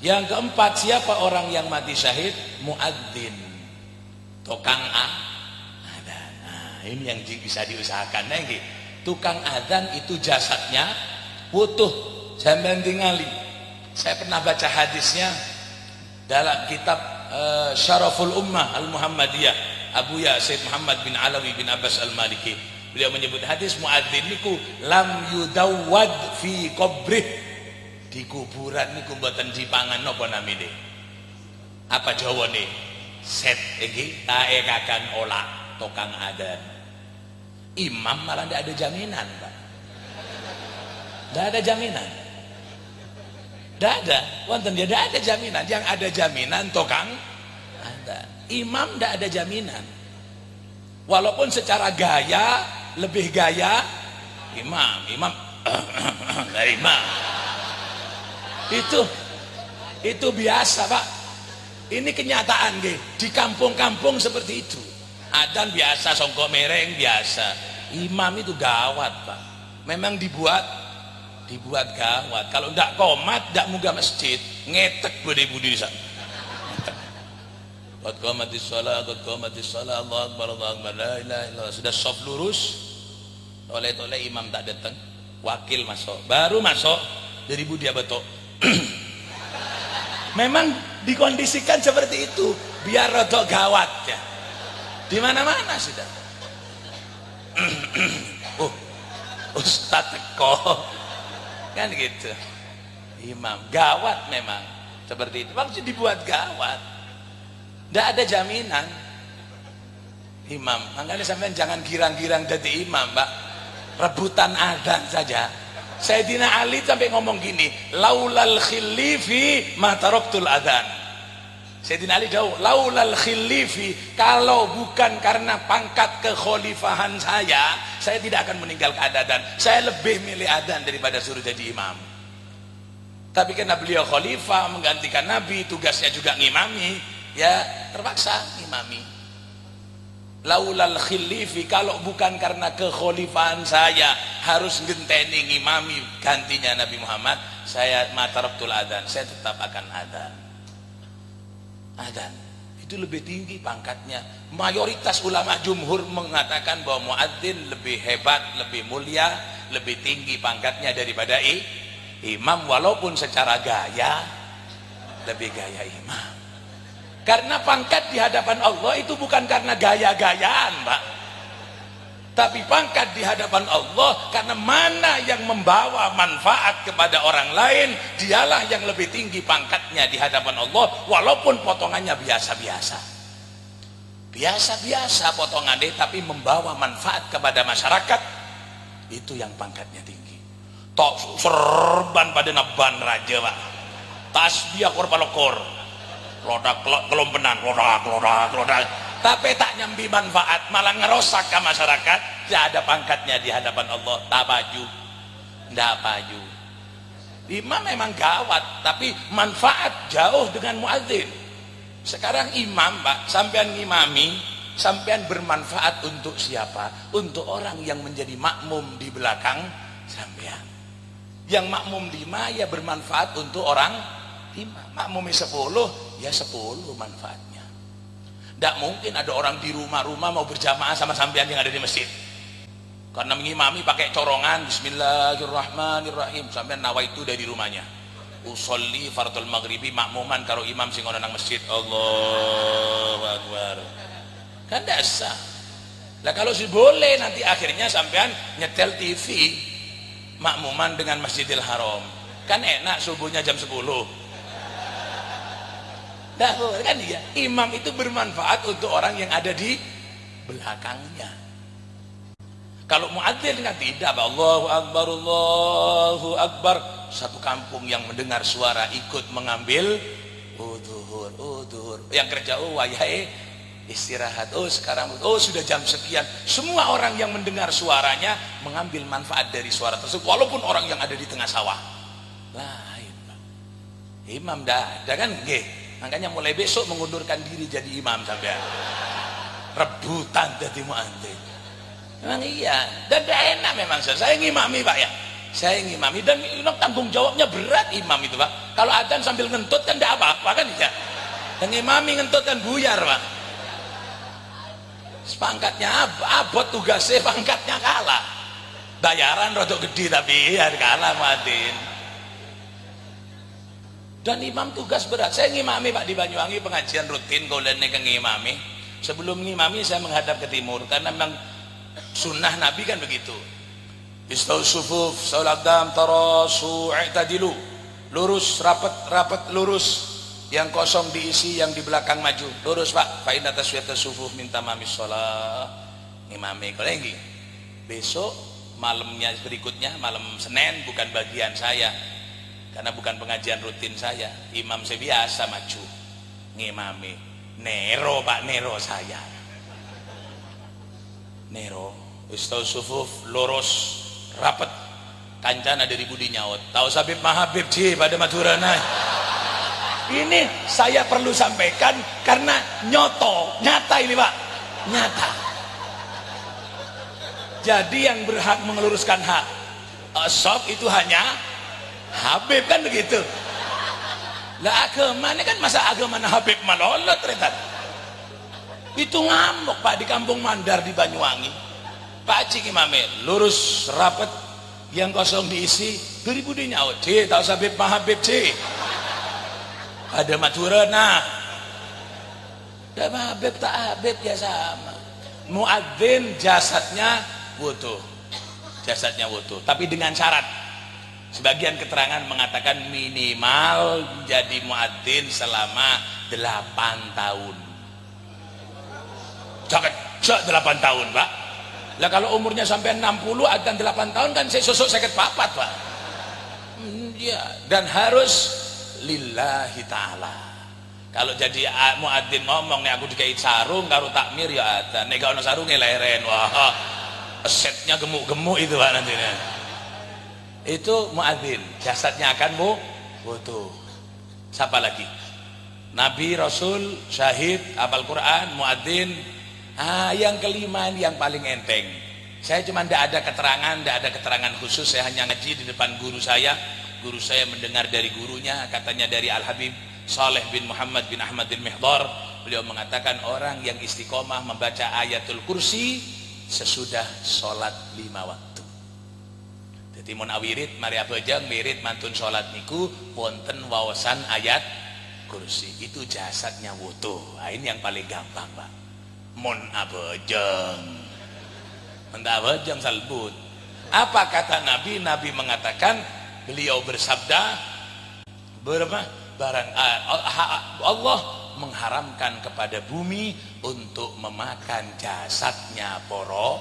Yang keempat, siapa orang yang mati syahid? Muadzin, tukang adzan. Nah, ini yang bisa diusahakan. Nah, ini tukang adzan itu jasadnya utuh, sampean tingali. Saya pernah baca hadisnya dalam kitab Syaraful Ummah Al-Muhammadiyah, Abu Ya Said Muhammad bin Alawi bin Abbas Al-Maliki. Beliau menyebut hadis muadzin niku lam yudawwad fi qabrih. Di kuburan niku mboten dipangan napa namine? Apa jawane? Set iki tae kakang olak tukang adzan. Imam malah ndak ada jaminan, Pak. Ndak ada jaminan. Ndak ada, wonten dia ndak ada jaminan. Yang ada jaminan tukang adzan. Imam ndak ada jaminan. Walaupun secara gaya lebih gaya imam. Imam itu biasa, Pak. Ini kenyataan nggih. Di kampung-kampung seperti itu. Adzan biasa, songkok mereng biasa. Imam itu gawat, Pak. Memang dibuat gawat. Kalau ndak komat, ndak munggah masjid, ngetek budi-budi di sana. Qad qamatis shalah, Allahu akbar, Allahu akbar, la ilaha illallah. Sudah soft lurus, toleh-toleh imam tak datang, wakil masuk, baru masuk dari budi betok. Memang dikondisikan seperti itu biar rodok gawat ya. Di mana-mana sudah. Ustaz teko kan gitu. Imam gawat memang seperti itu. Maksudnya dibuat gawat. Tidak ada jaminan imam. Makanya sampean jangan girang-girang jadi imam, Mbak. Rebutan adzan saja. Sayyidina Ali sampai ngomong gini, laulal khilifi ma taraktul adzan. Sayyidina Ali jauh, laulal khilifi, kalau bukan karena pangkat kekhalifahan saya tidak akan meninggalkan adzan. Saya lebih milih adzan daripada suruh jadi imam. Tapi karena beliau khalifah menggantikan Nabi, tugasnya juga ngimami, ya terpaksa ngimami. Laulal khilifi, kalau bukan karena kekhalifahan saya harus ngenteni ngimami gantinya Nabi Muhammad, saya mataraktul adzan, saya tetap akan adzan. Itu lebih tinggi pangkatnya. Mayoritas ulama jumhur mengatakan bahwa muadzin lebih hebat, lebih mulia, lebih tinggi pangkatnya daripada imam, walaupun secara gaya lebih gaya imam. Karena pangkat di hadapan Allah itu bukan karena gaya-gayaan, Pak. Tapi pangkat di hadapan Allah karena mana yang membawa manfaat kepada orang lain, dialah yang lebih tinggi pangkatnya di hadapan Allah, walaupun potongannya biasa-biasa. Biasa-biasa potongannya, tapi membawa manfaat kepada masyarakat, itu yang pangkatnya tinggi. Tok serban pada naban raja, Pak. Tasbih akor palokor. Lodak kelompenan, lodak. Tapi tak nyambi manfaat, malah ngerosak ke masyarakat. Tidak ada pangkatnya di hadapan Allah. Tak baju, tidak baju. Imam memang gawat, tapi manfaat jauh dengan muadzin. Sekarang imam, Pak, sampean ngimami, sampean bermanfaat untuk siapa? Untuk orang yang menjadi makmum di belakang sampean. Yang makmum 5 ya bermanfaat untuk orang 5. Makmumi 10 ya 10 manfaatnya. Tidak mungkin ada orang di rumah-rumah mau berjamaah sama sampean yang ada di masjid. Karena mengimami pakai corongan bismillahirrahmanirrahim, sampean nawaitu dari rumahnya. Usolli fardul maghribi makmuman karo imam sing ana nang masjid. Allahu akbar. Kan tidak sah. Lah kalau sih boleh nanti akhirnya sampean nyetel TV makmuman dengan Masjidil Haram. Kan enak subuhnya jam 10. Kan dia imam itu bermanfaat untuk orang yang ada di belakangnya. Kalau muadzin kan tidak, Allahu akbar, satu kampung yang mendengar suara ikut mengambil udhur. Yang kerja wayai istirahat, sekarang sudah jam sekian. Semua orang yang mendengar suaranya mengambil manfaat dari suara tersebut, walaupun orang yang ada di tengah sawah. Lain, Pak. Imam dah kan nggih. Makanya mulai besok mengundurkan diri jadi imam sampean. Rebutan jadi muadzin. Memang iya, dan enak memang saya ngimami, Pak ya. saya ngimami, dan tanggung jawabnya berat imam itu Pak. Kalau adzan sambil ngentut kan tidak apa-apa kan ya. Dan ngimami ngentut kan buyar Pak. Pangkatnya abot, tugasnya pangkatnya kalah. Bayaran rodok gede tapi ya kalah muadzin. Dan imam tugas berat. Saya ngimami Pak di Banyuwangi, pengajian rutin kaulane ke ngimami. Sebelum ngimami saya menghadap ke timur karena memang sunnah Nabi kan begitu. Istaus sufuf, salat dam tarasu, i'tadilu. Lurus, rapat lurus. Yang kosong diisi, yang di belakang maju. Lurus Pak. Fa inna taswiyatas sufuf min tamamis shalah. Ngimami kolegi. Besok malamnya berikutnya, malam Senin bukan bagian saya. Karena bukan pengajian rutin saya. Imam saya biasa maju ngimami. Nero Pak, Nero saya. Nero. Istaus sufuf, lurus. Rapat kancana dari budi nyaut tahu Habib Mahabib ci pada Madurana. Ini saya perlu sampaikan karena nyata ini Pak, nyata. Jadi yang berhak meluruskan hak soft itu hanya Habib kan begitu. Lah agama ini kan masa agama Habib malolot ternyata. Itu ngamuk Pak di Kampung Mandar di Banyuwangi. Pak Cik Imame lurus rapat, yang kosong diisi 2000 nyaut C tahu Habib Mahabib C ada Madurana. Dah Habib tak Habib ya sama. Muadzin jasadnya wudu, tapi dengan syarat. Sebagian keterangan mengatakan minimal jadi muadzin selama 8 tahun. Jangan 8 tahun Pak. Lah kalau umurnya sampai 60 dan 8 tahun kan saya sosok sakit papat Pak. Ya, dan harus lillahi ta'ala. Kalau jadi muadzin ngomong nih aku dikait sarung karo takmir ya ada. Nek gak ono sarunge leren. Wah, setnya gemuk-gemuk itu Pak nantinya. Itu muadzin, jasadnya akan wudu. Siapa lagi? Nabi, Rasul, syahid, hafal Quran, muadzin. Yang kelima ini yang paling enteng. Saya cuma tidak ada keterangan khusus. Saya hanya ngaji di depan guru saya. Guru saya mendengar dari gurunya, katanya dari Al Habib Saleh bin Muhammad bin Ahmad bin Mihdar. Beliau mengatakan orang yang istiqomah membaca ayatul kursi sesudah sholat 5 waktu. Jadi mun awirid mari abejeng wirid mantun sholat niku wonten wawasan ayat kursi. Itu jasadnya wudu. Ini yang paling gampang Pak. Mun abejeng mentah abejeng salbut. Apa kata Nabi? Nabi mengatakan, beliau bersabda Allah mengharamkan kepada bumi untuk memakan jasadnya para